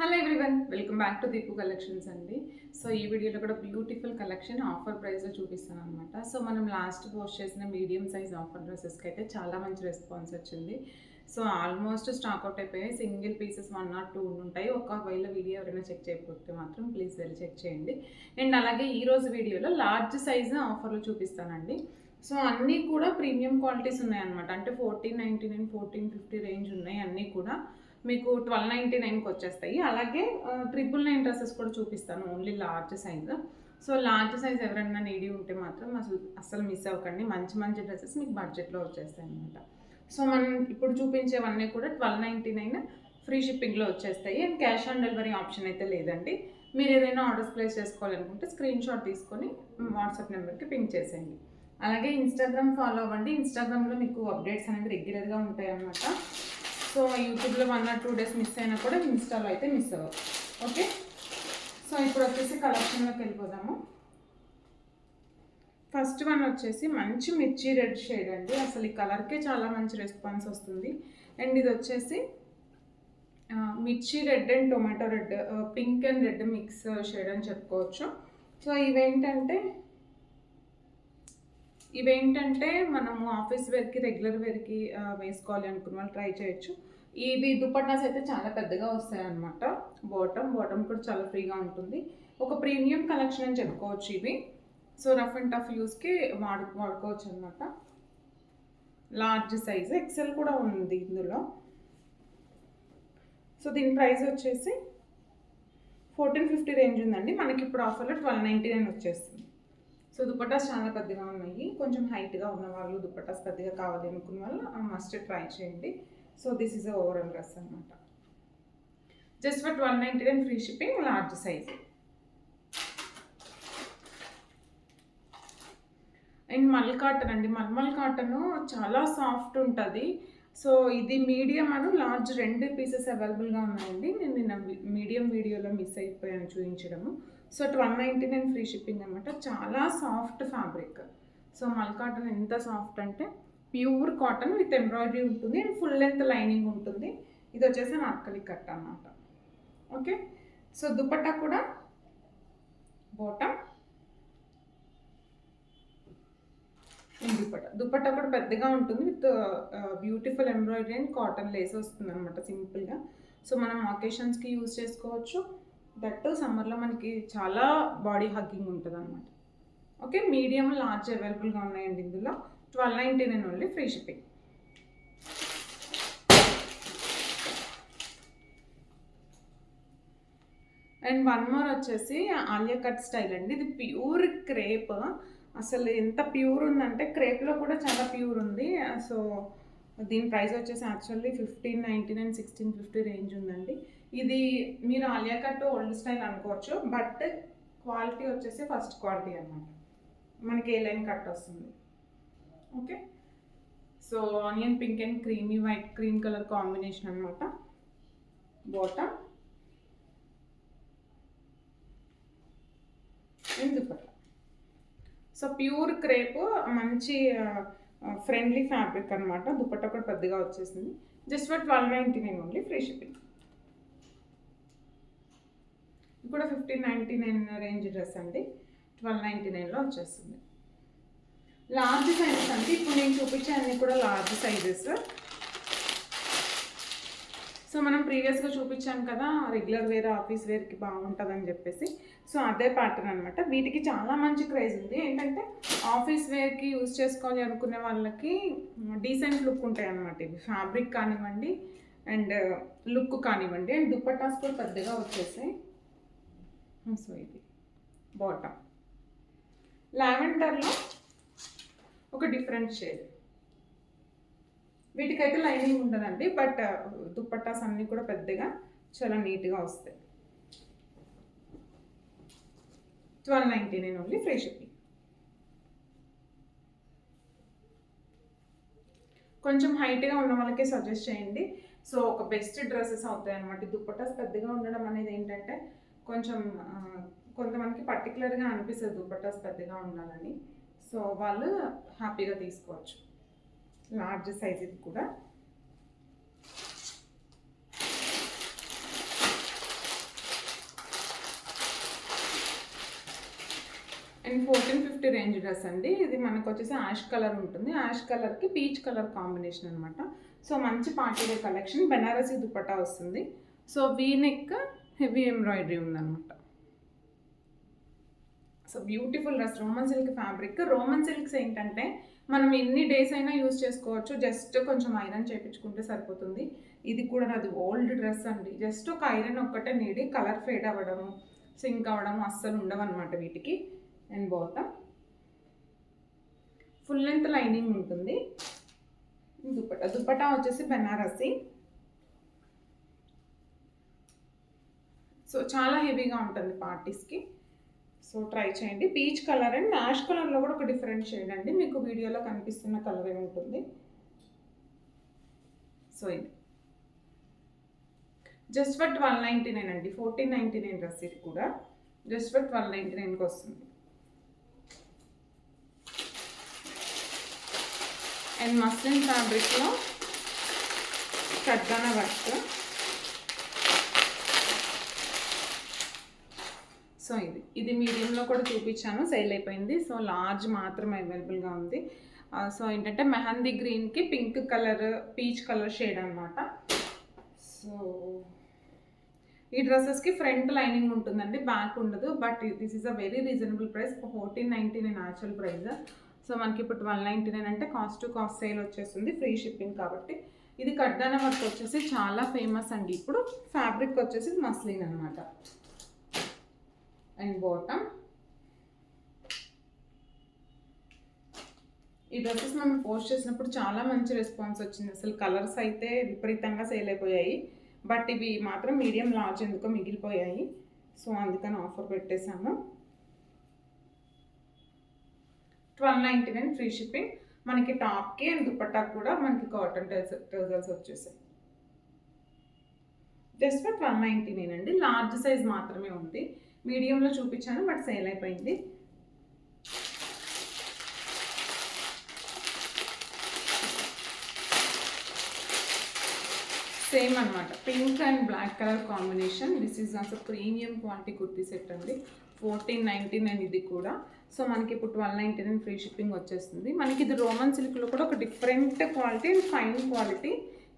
Hello everyone, welcome back to Deepu collections అండి. So ఈ వీడియోలో కూడా బ్యూటిఫుల్ కలెక్షన్ ఆఫర్ ప్రైస్లో చూపిస్తాను అనమాట. సో మనం లాస్ట్ పోస్ట్ చేసిన మీడియం సైజ్ ఆఫర్ డ్రెస్సెస్కి అయితే చాలా మంచి రెస్పాన్స్ వచ్చింది. సో ఆల్మోస్ట్ స్టాక్ అవుట్ అయిపోయాయి. సింగిల్ పీసెస్ 1 or 2 ఉంటాయి. ఒకవేళ వీడియో ఎవరైనా చెక్ చేయకపోతే మాత్రం ప్లీజ్ వెళ్ళి చెక్ చేయండి. అండ్ అలాగే ఈరోజు వీడియోలో లార్జ్ సైజ్ ఆఫర్లో చూపిస్తానండి. సో అన్నీ కూడా ప్రీమియం క్వాలిటీస్ ఉన్నాయన్నమాట. అంటే 1499, 1450 రేంజ్ ఉన్నాయి. అన్నీ కూడా మీకు 1299కి వచ్చేస్తాయి. అలాగే 999 డ్రెస్సెస్ కూడా చూపిస్తాను, only large size. So large size ఎవరైనా నీడీ ఉంటే మాత్రం అసలు మిస్ అవ్వకండి. మంచి మంచి డ్రెస్సెస్ మీకు బడ్జెట్లో వచ్చేస్తాయి అనమాట. సో మనం ఇప్పుడు చూపించేవన్నీ కూడా 1299 ఫ్రీ షిప్పింగ్లో వచ్చేస్తాయి. And cash on delivery option అయితే లేదండి. మీరు ఏదైనా ఆర్డర్స్ ప్లేస్ చేసుకోవాలనుకుంటే స్క్రీన్ షాట్ తీసుకొని వాట్సాప్ నెంబర్కి పింక్ చేసేయండి. అలాగే ఇన్స్టాగ్రామ్ ఫాలో అవ్వండి. ఇన్స్టాగ్రామ్లో మీకు అప్డేట్స్ అనేవి రెగ్యులర్గా ఉంటాయి అన్నమాట. సో యూట్యూబ్లో 1 or 2 days మిస్ అయినా కూడా ఇన్స్టాలో అయితే మిస్ అవ్వదు. ఓకే, సో ఇప్పుడు వచ్చేసి కలెక్షన్లోకి వెళ్ళిపోదాము. ఫస్ట్ వన్ వచ్చేసి మంచి మిర్చి రెడ్ షేడ్ అండి. అసలు ఈ కలర్కే చాలా మంచి రెస్పాన్స్ వస్తుంది. అండ్ ఇది వచ్చేసి మిర్చి red and tomato red, pink and red mix shade అని చెప్పుకోవచ్చు. సో ఇవేంటంటే మనము ఆఫీస్ వేర్కి, రెగ్యులర్ వేర్కి వేసుకోవాలి అనుకున్న వాళ్ళు ట్రై చేయొచ్చు. ఇవి దుపట్టాస్ అయితే చాలా పెద్దగా వస్తాయి అన్నమాట. బాటమ్ కూడా చాలా ఫ్రీగా ఉంటుంది. ఒక ప్రీమియం కలెక్షన్ అని చెప్పుకోవచ్చు ఇవి. సో రఫ్ అండ్ టఫ్ యూస్కి వాడుకోవచ్చు అనమాట. లార్జ్ సైజ్ ఎక్సెల్ కూడా ఉంది ఇందులో. సో దీని ప్రైస్ వచ్చేసి 1450 రేంజ్ ఉందండి. మనకి ఇప్పుడు ఆఫర్లో 1299 వచ్చేస్తుంది. సో దుపట్టాస్ చాలా పెద్దగా ఉన్నాయి. కొంచెం హైట్గా ఉన్న వాళ్ళు, దుపట్టాస్ పెద్దగా కావాలి అనుకున్న వాళ్ళు మస్ట్ ట్రై చేయండి. So this is overall dress అనమాట. Just for 1299 free shipping, large size. And మల్ కాటన్ అండి. మల్మల్ కాటన్ చాలా సాఫ్ట్ ఉంటుంది. సో ఇది మీడియం అను లార్జ్ 2 పీసెస్ అవైలబుల్గా ఉన్నాయండి. నేను నిన్న మీడియం వీడియోలో మిస్ అయిపోయాను చూపించడము. సో 1299 ఫ్రీ షిప్పింగ్ అనమాట. చాలా soft fabric. So mul cotton ఎంత సాఫ్ట్ అంటే ప్యూర్ కాటన్ విత్ ఎంబ్రాయిడరీ ఉంటుంది అండ్ ఫుల్ లెంత్ లైనింగ్ ఉంటుంది. ఇది వచ్చేసి నార్కలి కట్ అన్నమాట. ఓకే, సో దుపట్టా కూడా బాటమ్, దుపట్టా కూడా పెద్దగా ఉంటుంది with beautiful embroidery and cotton lace వస్తుంది అనమాట సింపుల్గా. సో మనం అకేషన్స్కి యూజ్ చేసుకోవచ్చు. దట్ సమ్మర్లో మనకి చాలా బాడీ హగ్గింగ్ ఉంటుంది అనమాట. ఓకే, మీడియం లార్జ్ అవైలబుల్గా ఉన్నాయండి ఇందులో. 1299 only free shipping. And one more వచ్చేసి ఆలియా కట్ స్టైల్ అండి. ఇది ప్యూర్ క్రేప్. అసలు ఎంత ప్యూర్ ఉందంటే క్రేప్లో కూడా చాలా ప్యూర్ ఉంది. సో దీని ప్రైస్ వచ్చేసి యాక్చువల్లీ 1599, 1650 రేంజ్ ఉందండి. ఇది మీరు ఆలియా కట్ ఓల్డ్ స్టైల్ అనుకోవచ్చు, బట్ క్వాలిటీ వచ్చేసి ఫస్ట్ క్వాలిటీ అన్నమాట. మనకి ఏ లైన్ కట్ వస్తుంది. Okay, so onion pink and creamy white, cream colour combination అనమాట. Bottom and dupatta. So pure crepe, మంచి ఫ్రెండ్లీ ఫ్యాబ్రిక్ అనమాట. దుపట్టా కూడా పెద్దగా వచ్చేసింది. Just for 1299 only free shipping. కూడా 1599 రేంజ్ డ్రెస్ అండి. 1299లో వచ్చేస్తుంది. లార్జ్ సైజెస్ అంటే ఇప్పుడు నేను చూపించాను కూడా లార్జ్ సైజెస్. సో మనం ప్రీవియస్గా చూపించాను కదా రెగ్యులర్ వేర్, ఆఫీస్ వేర్కి బాగుంటుందని చెప్పేసి. సో అదే ప్యాటర్న్ అనమాట. వీటికి చాలా మంచి క్రేజ్ ఉంది. ఏంటంటే ఆఫీస్ వేర్కి యూజ్ చేసుకోవాలి అనుకునే వాళ్ళకి డీసెంట్ లుక్ ఉంటాయి అన్నమాట. ఇవి ఫ్యాబ్రిక్ కానివ్వండి అండ్ లుక్ కానివ్వండి. అండ్ దుపట్టాస్ కూడా పెద్దగా వచ్చేసాయి. సో ఇది బాటమ్ లావెండర్లో ఒక డిఫరెంట్ షేడ్. వీటికైతే లైనింగ్ ఉండదండి, బట్ దుపట్టాస్ అన్నీ కూడా పెద్దగా చాలా నీట్గా వస్తాయి. 1299 ఓన్లీ ఫ్రీ షిప్పింగ్. కొంచెం హైట్గా ఉన్న వాళ్ళకే సజెస్ట్ చేయండి. సో ఒక బెస్ట్ డ్రెస్సెస్ అవుతాయి అన్నమాట. దుపట్టాస్ పెద్దగా ఉండడం అనేది ఏంటంటే కొంచెం కొంతమందికి పర్టికులర్గా అనిపిస్తుంది దుపట్టాస్ పెద్దగా ఉండాలని. సో వాళ్ళు హ్యాపీగా తీసుకోవచ్చు. లార్జ్ సైజ్ ఇది కూడా. అండ్ 1450 రేంజ్ డ్రెస్ అండి. ఇది మనకు వచ్చేసి యాష్ కలర్ ఉంటుంది. యాష్ కలర్కి పీచ్ కలర్ కాంబినేషన్ అనమాట. సో మంచి party wear collection. Banarasi dupatta వస్తుంది. So V neck heavy embroidery ఉందన్నమాట. So beautiful dress. Roman silk fabric. Roman silks ఏంటంటే మనం ఎన్ని డేస్ అయినా యూజ్ చేసుకోవచ్చు. జస్ట్ కొంచెం ఐరన్ చేయించుకుంటే సరిపోతుంది. ఇది కూడా అది ఓల్డ్ డ్రెస్ అండి. జస్ట్ ఒక ఐరన్ ఒక్కటే నీడి, కలర్ ఫేడ్ అవ్వడము, సింక్ అవ్వడము అస్సలు ఉండవన్నమాట వీటికి. And bottom full length lining ఉంటుంది. దుపట్టా వచ్చేసి బెనారసి. సో చాలా హెవీగా ఉంటుంది పార్టీస్కి. సో ట్రై చేయండి. పీచ్ కలర్ అండ్ యాష్ కలర్లో కూడా ఒక డిఫరెంట్ షేడ్ అండి. మీకు వీడియోలో కనిపిస్తున్న కలర్ ఏ ఉంటుంది. సో ఇది జస్ట్ ఫర్ 1299 అండి. 1499 డ్రెస్ ఇది కూడా. జస్ట్ ఫర్ 1299కి వస్తుంది. అండ్ మస్లిన్ ఫ్యాబ్రిక్లో కడ్దానా వర్క్. సో ఇది మీడియంలో కూడా చూపించాను, సేల్ అయిపోయింది. సో లార్జ్ మాత్రమే అవైలబుల్గా ఉంది. సో ఏంటంటే మెహందీ గ్రీన్కి pink colour, peach colour shade అనమాట. సో ఈ డ్రెస్సెస్కి ఫ్రంట్ లైనింగ్ ఉంటుందండి, బ్యాక్ ఉండదు. But this is a very reasonable price. 1499 actual price. So మనకి ఇప్పుడు 1299 అంటే కాస్ట్ టు కాస్ట్ సేల్ వచ్చేస్తుంది, ఫ్రీ షిప్పింగ్ కాబట్టి. ఇది కడ్దానా వర్క్ వచ్చేసి చాలా ఫేమస్ అండి. ఇప్పుడు ఫ్యాబ్రిక్ వచ్చేసి మస్లిన్ అనమాట. అండ్ బాటమ్ ఈ డ్రెస్సెస్ మనం పోస్ట్ చేసినప్పుడు చాలా మంచి రెస్పాన్స్ వచ్చింది. అసలు కలర్స్ అయితే విపరీతంగా సేల్ అయిపోయాయి. బట్ ఇవి మాత్రం మీడియం లార్జ్ ఎందుకో మిగిలిపోయాయి. సో అందుకని ఆఫర్ పెట్టేశాము. 1299 ఫ్రీ షిప్పింగ్. మనకి టాప్కి అండ్ దుపట్టా కూడా మనకి కాటన్ ట్రౌజర్స్ వచ్చేసాయి. జస్ట్ ఫర్ 1299 అండి. లార్జ్ సైజ్ మాత్రమే ఉంది. మీడియంలో చూపించాను బట్ సేల్ అయిపోయింది. సేమ్ అనమాట, pink and black colour combination. This is also premium quality kurti set అండి. 1499 ఇది కూడా. సో మనకి ఇప్పుడు 1299 ఫ్రీ షిప్పింగ్ వచ్చేస్తుంది. మనకి ఇది రోమన్ సిల్క్లో కూడా ఒక different quality and fine quality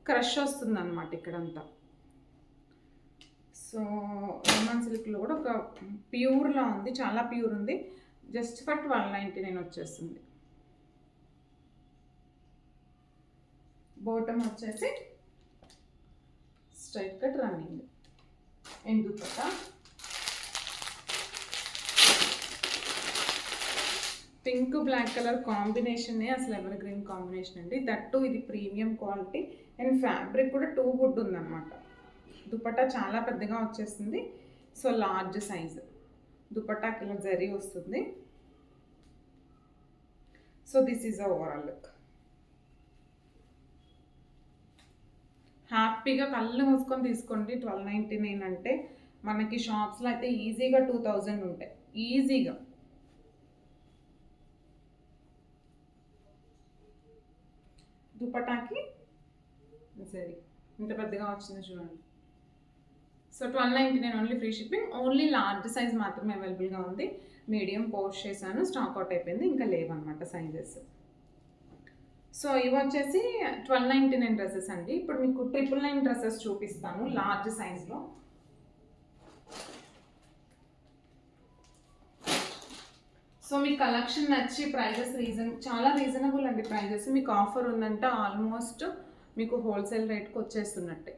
crush వస్తుంది అనమాట ఇక్కడంతా. సో రోమన్ సిల్క్లో కూడా ఒక ప్యూర్లా ఉంది, చాలా ప్యూర్ ఉంది. జస్ట్ ఫర్ 1299 వచ్చేస్తుంది. బాటమ్ వచ్చేసి straight cut running. Dupatta pink black colour కాంబినేషనే అసలు ఎవర్ గ్రీన్ కాంబినేషన్ అండి. దట్టు ఇది ప్రీమియం క్వాలిటీ అండ్ ఫ్యాబ్రిక్ కూడా టూ గుడ్ ఉందన్నమాట. దుపట్టా చాలా పెద్దగా వచ్చేస్తుంది. సో లార్జ్ సైజ్ దుపట్టాకి ఇలా జరీ వస్తుంది. So this is overall look. హ్యాపీగా కళ్ళు మూసుకొని తీసుకోండి. 1299 అంటే మనకి షాప్స్లో అయితే ఈజీగా 2000 ఉంటాయి, ఈజీగా. దుపట్టాకి సరే ఇంత పెద్దగా వచ్చింది చూడండి. So 1299 only free shipping. Only large size మాత్రమే అవైలబుల్గా ఉంది. మీడియం పోస్ట్ చేశాను, స్టాక్ అవుట్ అయిపోయింది, ఇంకా లేవన్నమాట సైజెస్. సో ఇవి వచ్చేసి 1299 డ్రెస్సెస్ అండి. ఇప్పుడు మీకు 999 డ్రెస్సెస్ చూపిస్తాను లార్జ్ సైజ్లో. సో మీకు కలెక్షన్ నచ్చి ప్రైజెస్ చాలా రీజనబుల్ అండి ప్రైజెస్. మీకు ఆఫర్ ఉందంటే ఆల్మోస్ట్ మీకు హోల్సేల్ రేట్కి వచ్చేస్తున్నట్టే.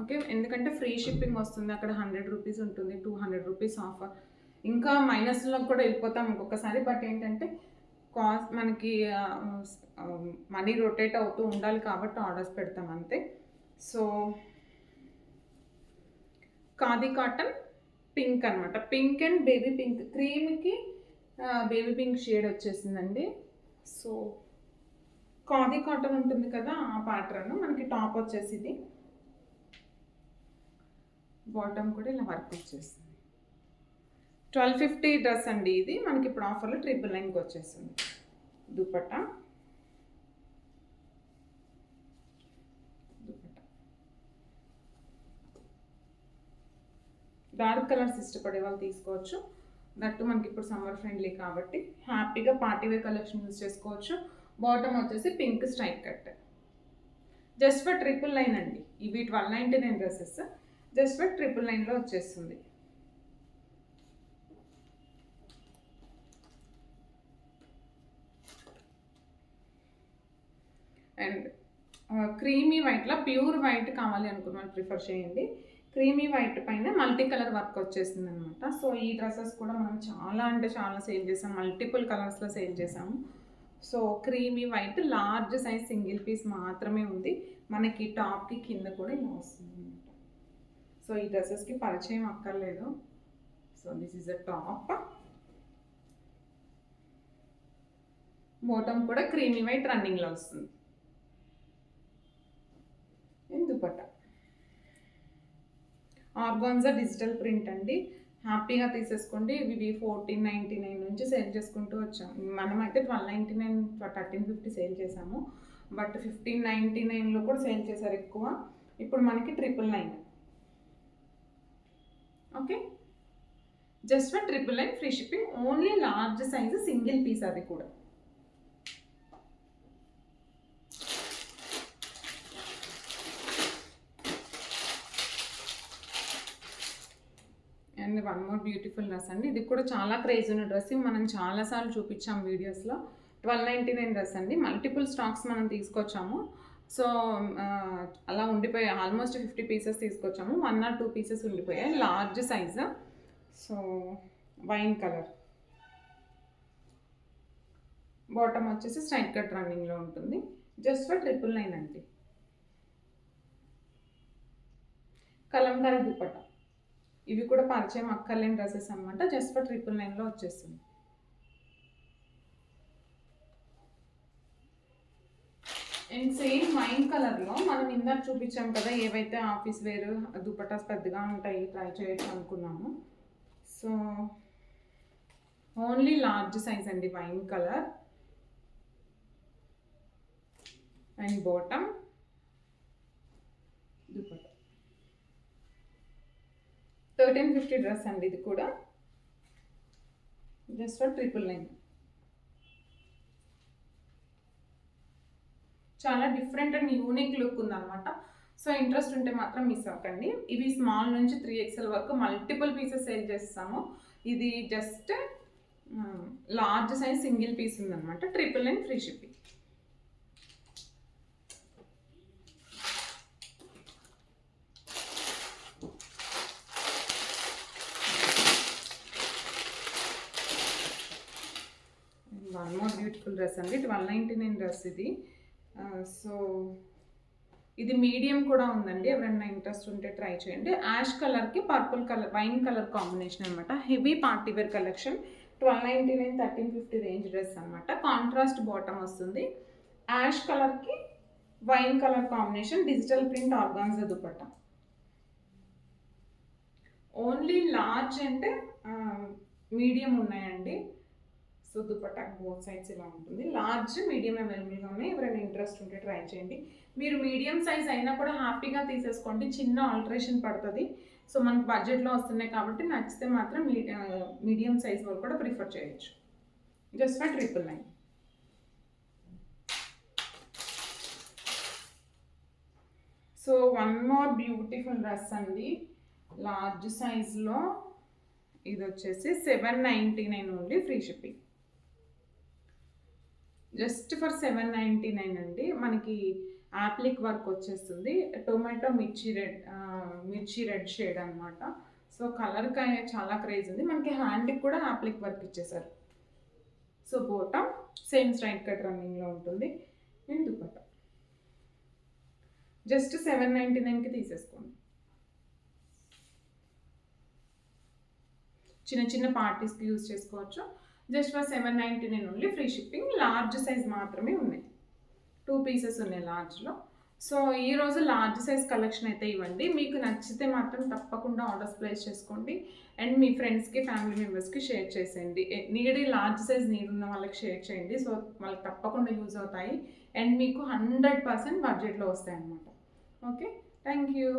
ఓకే, ఎందుకంటే ఫ్రీ షిప్పింగ్ వస్తుంది. అక్కడ 100 రూపీస్ ఉంటుంది, 200 రూపీస్ ఆఫర్. ఇంకా మైనస్లో కూడా వెళ్ళిపోతాం ఇంకొకసారి. బట్ ఏంటంటే కాస్ట్ మనకి మనీ రొటేట్ అవుతూ ఉండాలి కాబట్టి ఆర్డర్స్ పెడతాం అంతే. సో ఖాదీ కాటన్ పింక్ అనమాట. పింక్ అండ్ బేబీ పింక్, క్రీమ్కి బేబీ పింక్ షేడ్ వచ్చేసిందండి. సో ఖాదీ కాటన్ ఉంటుంది కదా ఆ ప్యాటర్న్. మనకి టాప్ వచ్చేసి ఇది, బాటమ్ కూడా ఇలా వర్క్ వచ్చేస్తుంది. 1250 డ్రెస్ అండి ఇది. మనకి ఇప్పుడు ఆఫర్లో 999కి వచ్చేస్తుంది. దుపట్టా డార్క్ కలర్స్ ఇష్టపడే వాళ్ళు తీసుకోవచ్చు. దట్టు మనకి ఇప్పుడు సమ్మర్ ఫ్రెండ్లీ కాబట్టి హ్యాపీగా పార్టీ వేర్ కలెక్షన్ యూజ్ చేసుకోవచ్చు. బాటమ్ వచ్చేసి pink stripe cut, just for 999 అండి. ఇవి 1299 డ్రెస్సెస్, జస్ట్ ఫర్ 999లో వచ్చేస్తుంది. అండ్ క్రీమీ వైట్లో ప్యూర్ వైట్ కావాలి అనుకున్న వాళ్ళు ప్రిఫర్ చేయండి. క్రీమీ వైట్ పైన మల్టీ కలర్ వర్క్ వచ్చేసింది అనమాట. సో ఈ డ్రెస్సెస్ కూడా మనం చాలా అంటే చాలా సేల్ చేసాం, మల్టిపుల్ కలర్స్లో సేల్ చేసాము. So creamy white large size single piece మాత్రమే ఉంది. మనకి టాప్కి కింద కూడా ఇలా వస్తుంది అనమాట. సో ఈ డ్రెస్సెస్కి పరిచయం అక్కర్లేదు. So this is a top, bottom కూడా క్రీమీ వైట్ రన్నింగ్లో వస్తుంది. దుపట్టా ఆర్గాన్జా డిజిటల్ ప్రింట్ అండి, హ్యాపీగా తీసేసుకోండి. ఇవి 1499 నుంచి సేల్ చేసుకుంటూ వచ్చాము. మనమైతే 1299, 1350 సేల్ చేసాము, బట్ 1599లో కూడా సేల్ చేశారు ఎక్కువ. ఇప్పుడు మనకి 999. Okay, just for 999 free shipping. Only large size single piece, అది కూడా. And one more beautiful dress అండి, ఇది కూడా చాలా క్రేజ్ ఉన్న డ్రెస్. మనం చాలాసార్లు చూపించాం వీడియోస్లో. 1299 డ్రెస్ అండి, మల్టిపుల్ స్టాక్స్ మనం తీసుకొచ్చాము. సో అలా ఉండిపోయాయి, ఆల్మోస్ట్ 50 పీసెస్ తీసుకొచ్చాము, 1 or 2 పీసెస్ ఉండిపోయాయి. Large size. So wine colour, bottom వచ్చేసి స్ట్రైట్ కట్ రన్నింగ్లో ఉంటుంది, జస్ట్ ఫర్ 999 అండి. కలంకారీ దుపట్టా, ఇవి కూడా పరిచయం అక్కర్లేని డ్రెస్సెస్ అనమాట, జస్ట్ ఫర్ 999లో వచ్చేస్తుంది. అండ్ సేమ్ వైన్ కలర్లో మనం ఇందాక చూపించాం కదా, ఏవైతే ఆఫీస్ వేర్ దుపట్టాస్ పెద్దగా ఉంటాయి ట్రై చేయొచ్చు అనుకున్నాము. సో ఓన్లీ లార్జ్ సైజ్ అండి, wine colour. And bottom dupatta 1350 dress అండి, ఇది కూడా జస్ట్ ఫర్ 999. చాలా డిఫరెంట్ అండ్ యూనిక్ లుక్ ఉందన్నమాట. సో ఇంట్రెస్ట్ ఉంటే మాత్రం మిస్ అవ్వకండి. ఇవి స్మాల్ నుంచి 3XL వరకు మల్టిపుల్ పీసెస్ సేల్ చేస్తాము. ఇది just large size single piece ఉందన్నమాట, 999 free shipping. One more beautiful dress అండి, 1299 డ్రెస్ ఇది. సో ఇది మీడియం కూడా ఉందండి, ఎవరైనా ఇంట్రెస్ట్ ఉంటే ట్రై చేయండి. యాష్ కలర్కి purple colour, wine colour combination అనమాట. Heavy party wear collection, 1299, 1350 range dress అనమాట. కాంట్రాస్ట్ బాటమ్ వస్తుంది, యాష్ కలర్కి wine colour combination, digital print organza dupatta. Only large అంటే మీడియం ఉన్నాయండి. సో దుపట్టా బోత్ సైడ్స్ ఇలా ఉంటుంది. లార్జ్ మీడియం అవైలబుల్గా ఉన్నాయి, ఎవరైనా ఇంట్రెస్ట్ ఉంటే ట్రై చేయండి. మీరు మీడియం సైజ్ అయినా కూడా హ్యాపీగా తీసేసుకోండి, చిన్న ఆల్టరేషన్ పడుతుంది. సో మనకు బడ్జెట్లో వస్తున్నాయి కాబట్టి నచ్చితే మాత్రం మీడియం సైజ్ వాళ్ళు కూడా ప్రిఫర్ చేయొచ్చు, just for 999. So one more beautiful dress అండి, లార్జ్ సైజ్లో. ఇది వచ్చేసి 799 only free shipping, just for 799 అండి. మనకి యాప్లిక్ వర్క్ వచ్చేస్తుంది, టొమాటో మిర్చి రెడ్ షేడ్ అనమాట. సో కలర్కి చాలా క్రేజ్ ఉంది. మనకి హ్యాండ్కి కూడా యాప్లిక్ వర్క్ ఇచ్చేసారు. So bottom same straight cut రన్నింగ్లో ఉంటుంది. అండ్ దుపట్టా జస్ట్ 799కి తీసేసుకోండి. చిన్న చిన్న పార్టీస్కి యూజ్ చేసుకోవచ్చు, just for 799 only free shipping. Large size మాత్రమే ఉన్నాయి, 2 పీసెస్ ఉన్నాయి లార్జ్లో. సో ఈరోజు లార్జ్ సైజ్ కలెక్షన్ అయితే ఇవ్వండి. మీకు నచ్చితే మాత్రం తప్పకుండా ఆర్డర్స్ ప్లేస్ చేసుకోండి అండ్ మీ ఫ్రెండ్స్కి ఫ్యామిలీ మెంబర్స్కి షేర్ చేసేయండి. లార్జ్ సైజ్ నీడ్ ఉన్న వాళ్ళకి షేర్ చేయండి. సో వాళ్ళకి తప్పకుండా యూజ్ అవుతాయి అండ్ మీకు 100% బడ్జెట్లో వస్తాయి అన్నమాట. Okay, thank you.